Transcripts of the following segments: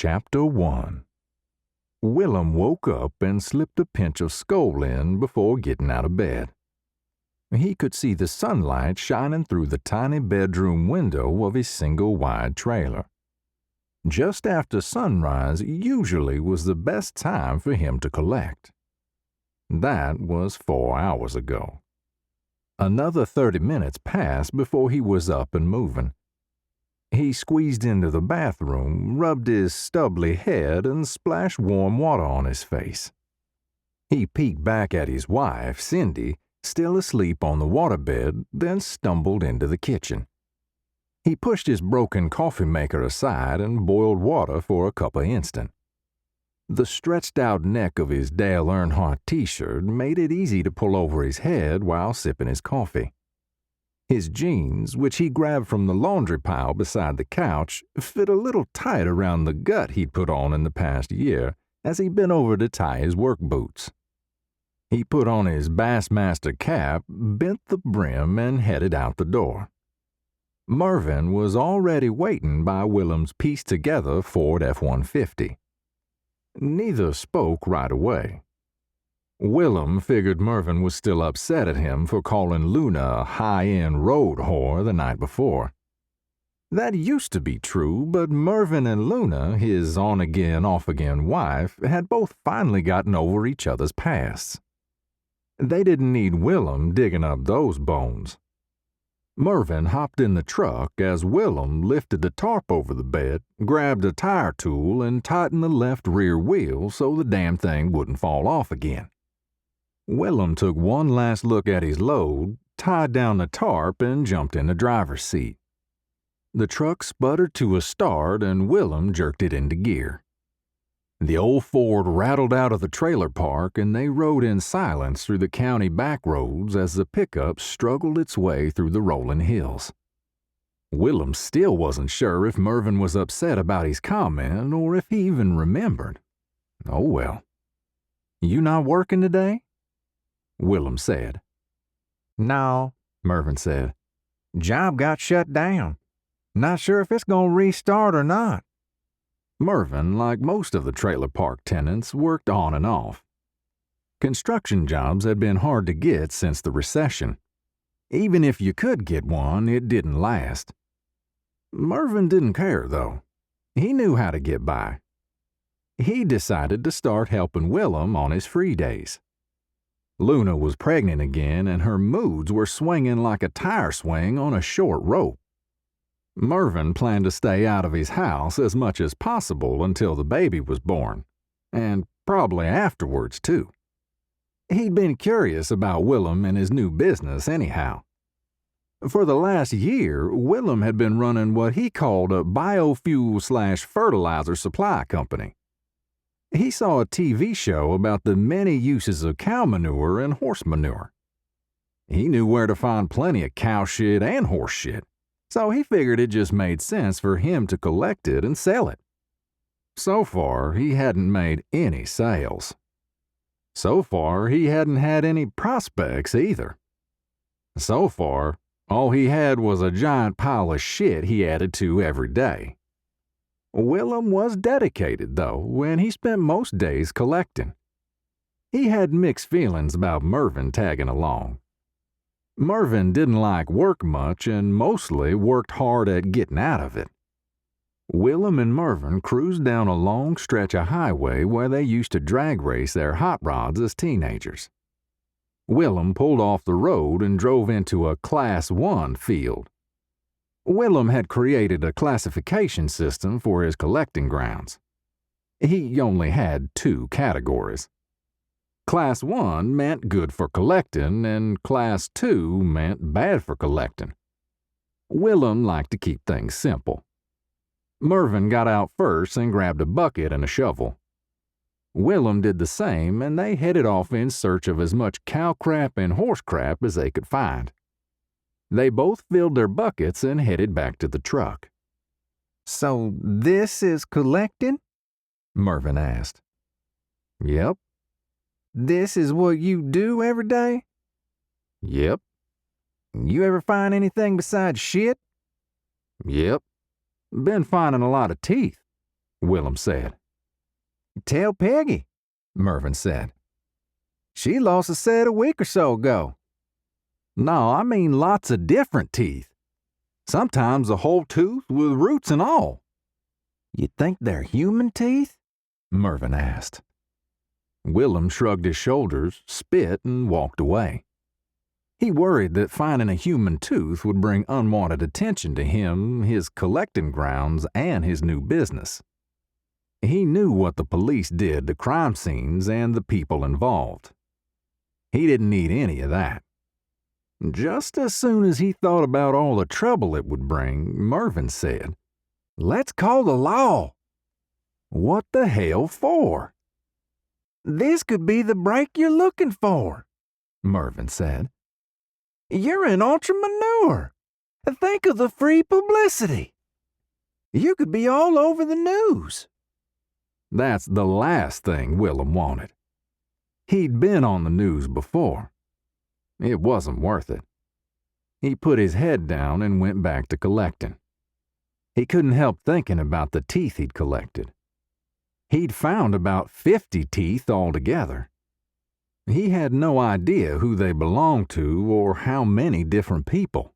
Chapter 1. Willem woke up and slipped a pinch of skull in before getting out of bed. He could see the sunlight shining through the tiny bedroom window of his single-wide trailer. Just after sunrise usually was the best time for him to collect. That was 4 hours ago. Another 30 minutes passed before he was up and moving. He squeezed into the bathroom, rubbed his stubbly head, and splashed warm water on his face. He peeked back at his wife, Cindy, still asleep on the waterbed, then stumbled into the kitchen. He pushed his broken coffee maker aside and boiled water for a couple of instants. The stretched-out neck of his Dale Earnhardt t-shirt made it easy to pull over his head while sipping his coffee. His jeans, which he grabbed from the laundry pile beside the couch, fit a little tight around the gut he'd put on in the past year as he bent over to tie his work boots. He put on his Bassmaster cap, bent the brim, and headed out the door. Murven was already waiting by Willem's pieced-together Ford F-150. Neither spoke right away. Willem figured Murven was still upset at him for calling Luna a high-end road whore the night before. That used to be true, but Murven and Luna, his on-again, off-again wife, had both finally gotten over each other's pasts. They didn't need Willem digging up those bones. Murven hopped in the truck as Willem lifted the tarp over the bed, grabbed a tire tool, and tightened the left rear wheel so the damn thing wouldn't fall off again. Willem took one last look at his load, tied down the tarp, and jumped in the driver's seat. The truck sputtered to a start, and Willem jerked it into gear. The old Ford rattled out of the trailer park, and they rode in silence through the county back roads as the pickup struggled its way through the rolling hills. Willem still wasn't sure if Murven was upset about his comment or if he even remembered. Oh well. "You not working today?" Willem said. "No," Murven said. "Job got shut down. Not sure if it's gonna restart or not." Murven, like most of the trailer park tenants, worked on and off. Construction jobs had been hard to get since the recession. Even if you could get one, it didn't last. Murven didn't care, though. He knew how to get by. He decided to start helping Willem on his free days. Luna was pregnant again, and her moods were swinging like a tire swing on a short rope. Murven planned to stay out of his house as much as possible until the baby was born, and probably afterwards, too. He'd been curious about Willem and his new business anyhow. For the last year, Willem had been running what he called a biofuel/fertilizer supply company. He saw a TV show about the many uses of cow manure and horse manure. He knew where to find plenty of cow shit and horse shit, so he figured it just made sense for him to collect it and sell it. So far, he hadn't made any sales. So far, he hadn't had any prospects either. So far, all he had was a giant pile of shit he added to every day. Willem was dedicated, though, and he spent most days collecting. He had mixed feelings about Murven tagging along. Murven didn't like work much and mostly worked hard at getting out of it. Willem and Murven cruised down a long stretch of highway where they used to drag race their hot rods as teenagers. Willem pulled off the road and drove into a Class 1 field. Willem had created a classification system for his collecting grounds. He only had 2 categories. Class 1 meant good for collecting, and Class 2 meant bad for collecting. Willem liked to keep things simple. Murven got out first and grabbed a bucket and a shovel. Willem did the same, and they headed off in search of as much cow crap and horse crap as they could find. They both filled their buckets and headed back to the truck. "So this is collecting?" Murven asked. "Yep." "This is what you do every day?" "Yep." "You ever find anything besides shit?" "Yep. Been finding a lot of teeth." Willem said. Tell Peggy, Murven said. She lost a set a week or so ago. No, I mean lots of different teeth. Sometimes a whole tooth with roots and all. You think they're human teeth? Murven asked. Willem shrugged his shoulders, spit, and walked away. He worried that finding a human tooth would bring unwanted attention to him, his collecting grounds, and his new business. He knew what the police did to crime scenes and the people involved. He didn't need any of that. Just as soon as he thought about all the trouble it would bring, Murven said, "Let's call the law." "What the hell for?" "This could be the break you're looking for," Murven said. "You're an entre-manure. Think of the free publicity. You could be all over the news." That's the last thing Willem wanted. He'd been on the news before. It wasn't worth it. He put his head down and went back to collecting. He couldn't help thinking about the teeth he'd collected. He'd found about 50 teeth altogether. He had no idea who they belonged to or how many different people.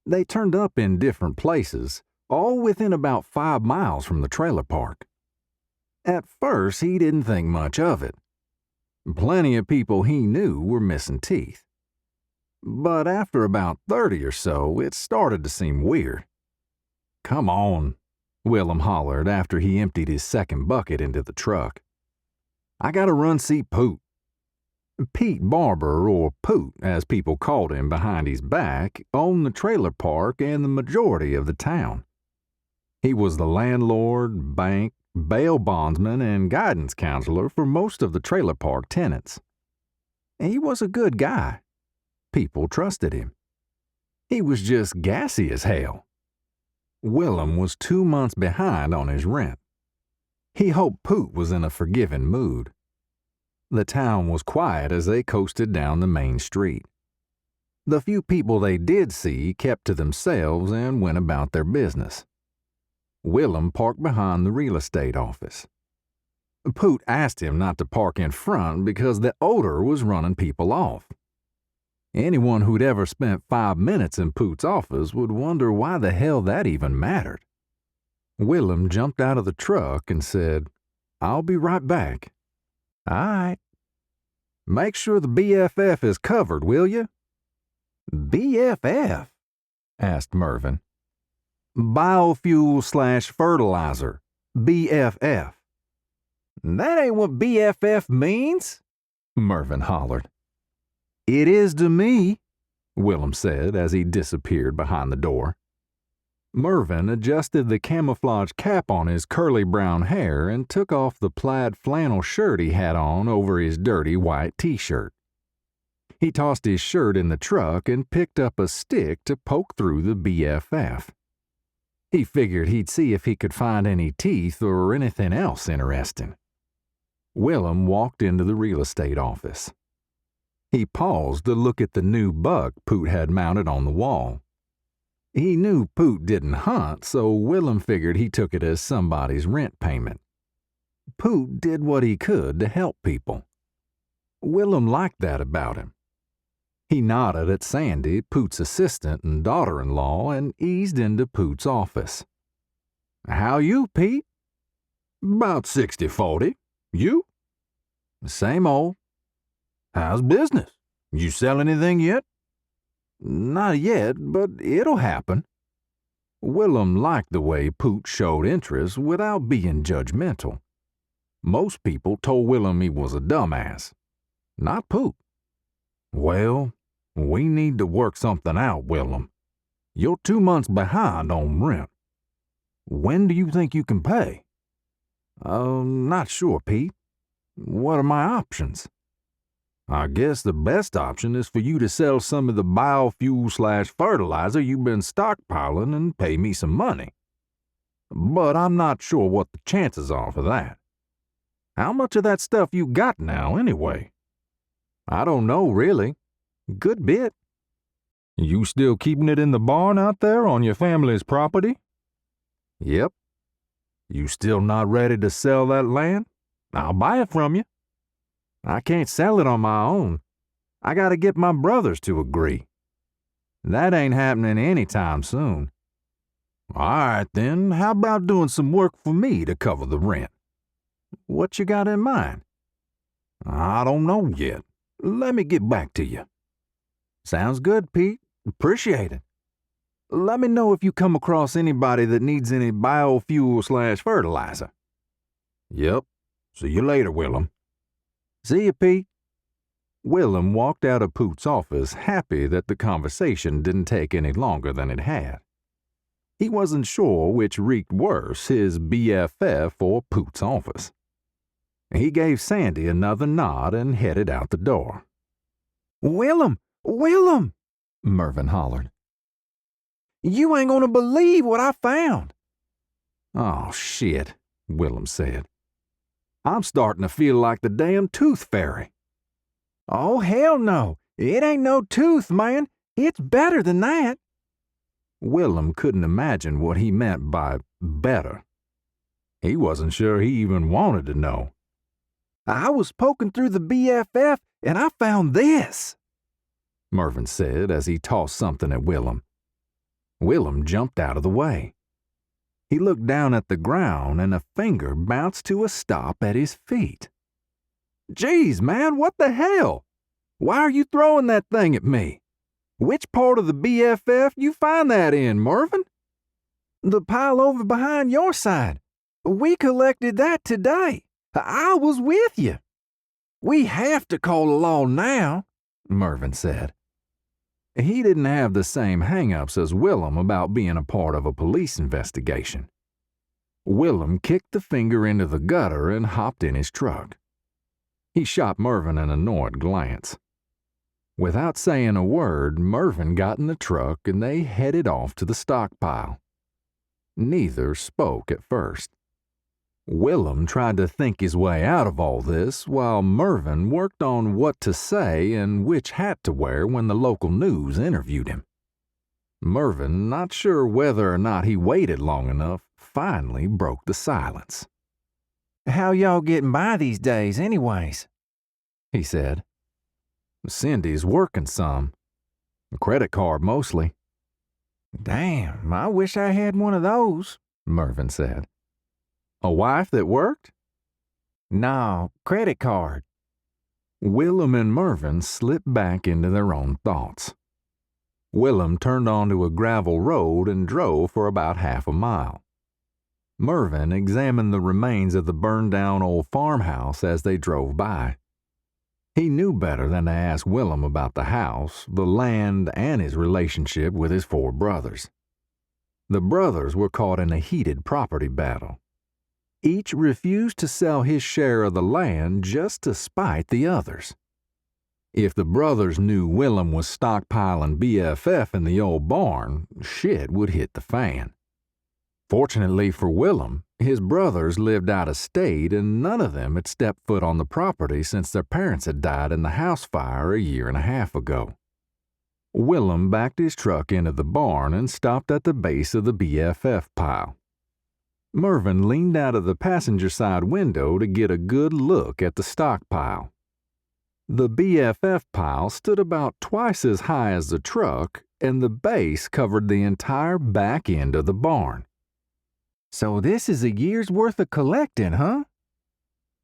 They turned up in different places, all within about 5 miles from the trailer park. At first, he didn't think much of it. Plenty of people he knew were missing teeth. But after about 30 or so, it started to seem weird. "Come on," Willem hollered after he emptied his second bucket into the truck. "I gotta run see Poot." Pete Barber, or Poot as people called him behind his back, owned the trailer park and the majority of the town. He was the landlord, bank, bail bondsman, and guidance counselor for most of the trailer park tenants. He was a good guy. People trusted him. He was just gassy as hell. Willem was 2 months behind on his rent. He hoped Poot was in a forgiving mood. The town was quiet as they coasted down the main street. The few people they did see kept to themselves and went about their business. Willem parked behind the real estate office. Poot asked him not to park in front because the odor was running people off. Anyone who'd ever spent 5 minutes in Poot's office would wonder why the hell that even mattered. Willem jumped out of the truck and said, "I'll be right back." "All right." "Make sure the BFF is covered, will you?" "BFF?" asked Murven. "Biofuel/fertilizer, BFF." "That ain't what BFF means," Murven hollered. "It is to me," Willem said as he disappeared behind the door. Murven adjusted the camouflage cap on his curly brown hair and took off the plaid flannel shirt he had on over his dirty white t-shirt. He tossed his shirt in the truck and picked up a stick to poke through the BFF. He figured he'd see if he could find any teeth or anything else interesting. Willem walked into the real estate office. He paused to look at the new buck Poot had mounted on the wall. He knew Poot didn't hunt, so Willem figured he took it as somebody's rent payment. Poot did what he could to help people. Willem liked that about him. He nodded at Sandy, Poot's assistant and daughter-in-law, and eased into Poot's office. "How you, Pete?" "About 60-40. You?" "Same old." "How's business? You sell anything yet?" "Not yet, but it'll happen." Willem liked the way Poot showed interest without being judgmental. Most people told Willem he was a dumbass. Not Poot. "Well, we need to work something out, Willem. You're 2 months behind on rent. When do you think you can pay?" Not sure, Pete. What are my options?" "I guess the best option is for you to sell some of the biofuel/fertilizer you've been stockpiling and pay me some money. But I'm not sure what the chances are for that. How much of that stuff you got now, anyway?" "I don't know, really. Good bit." You still keeping it in the barn out there on your family's property?" "Yep." You still not ready to sell that land? I'll buy it from you. I can't sell it on my own. I gotta get my brothers to agree. That ain't happening anytime soon. All right, then, how about doing some work for me to cover the rent? What you got in mind? I don't know yet. Let me get back to you. Sounds good, Pete. Appreciate it. Let me know if you come across anybody that needs any biofuel/fertilizer. Yep. See you later, Willem. See you, Pete. Willem walked out of Poot's office happy that the conversation didn't take any longer than it had. He wasn't sure which reeked worse, his BFF or Poot's office. He gave Sandy another nod and headed out the door. "Willem! Willem!" Murven hollered. "You ain't gonna believe what I found." "Oh, shit," Willem said. "I'm starting to feel like the damn tooth fairy." "Oh, hell no. It ain't no tooth, man. It's better than that." Willem couldn't imagine what he meant by better. He wasn't sure he even wanted to know. "I was poking through the BFF and I found this," Murven said as he tossed something at Willem. Willem jumped out of the way. He looked down at the ground and a finger bounced to a stop at his feet. "Geez, man, what the hell? Why are you throwing that thing at me? Which part of the BFF you find that in, Murven?" "The pile over behind your side. We collected that today. I was with you." "We have to call a law now," Murven said. He didn't have the same hang-ups as Willem about being a part of a police investigation. Willem kicked the finger into the gutter and hopped in his truck. He shot Murven an annoyed glance. Without saying a word, Murven got in the truck and they headed off to the stockpile. Neither spoke at first. Willem tried to think his way out of all this while Murven worked on what to say and which hat to wear when the local news interviewed him. Murven, not sure whether or not he waited long enough, finally broke the silence. "How y'all getting by these days anyways?" he said. "Cindy's working some. Credit card mostly." "Damn, I wish I had one of those," Murven said. "A wife that worked?" "No, credit card." Willem and Murven slipped back into their own thoughts. Willem turned onto a gravel road and drove for about half a mile. Murven examined the remains of the burned-down old farmhouse as they drove by. He knew better than to ask Willem about the house, the land, and his relationship with his 4 brothers. The brothers were caught in a heated property battle. Each refused to sell his share of the land just to spite the others. If the brothers knew Willem was stockpiling BFF in the old barn, shit would hit the fan. Fortunately for Willem, his brothers lived out of state and none of them had stepped foot on the property since their parents had died in the house fire a year and a half ago. Willem backed his truck into the barn and stopped at the base of the BFF pile. Murven leaned out of the passenger side window to get a good look at the stockpile. The BFF pile stood about twice as high as the truck, and the base covered the entire back end of the barn. "So this is a year's worth of collecting, huh?"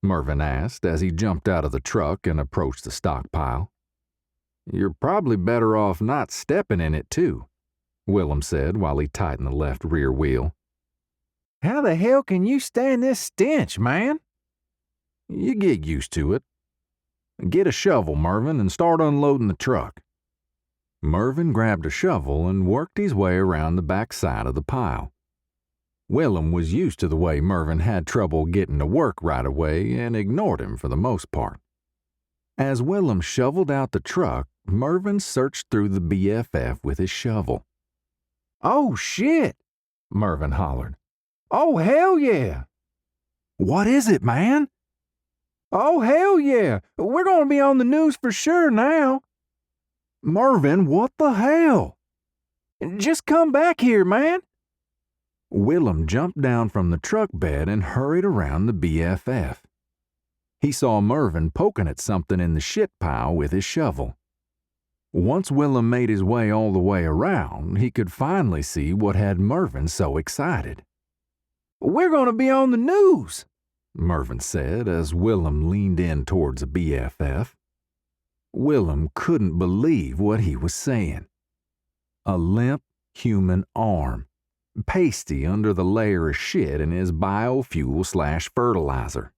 Murven asked as he jumped out of the truck and approached the stockpile. "You're probably better off not stepping in it, too," Willem said while he tightened the left rear wheel. "How the hell can you stand this stench, man?" "You get used to it. Get a shovel, Murven, and start unloading the truck." Murven grabbed a shovel and worked his way around the back side of the pile. Willem was used to the way Murven had trouble getting to work right away and ignored him for the most part. As Willem shoveled out the truck, Murven searched through the BFF with his shovel. "Oh, shit!" Murven hollered. "Oh, hell yeah!" "What is it, man?" "Oh, hell yeah! We're gonna be on the news for sure now." "Murven, what the hell?" "Just come back here, man." Willem jumped down from the truck bed and hurried around the BFF. He saw Murven poking at something in the shit pile with his shovel. Once Willem made his way all the way around, he could finally see what had Murven so excited. "We're going to be on the news," Murven said as Willem leaned in towards the BFF. Willem couldn't believe what he was saying. A limp human arm, pasty under the layer of shit in his biofuel/fertilizer.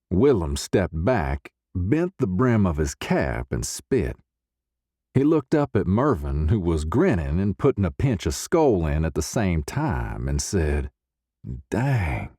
Willem stepped back, bent the brim of his cap, and spit. He looked up at Murven, who was grinning and putting a pinch of skull in at the same time, and said, "Dang,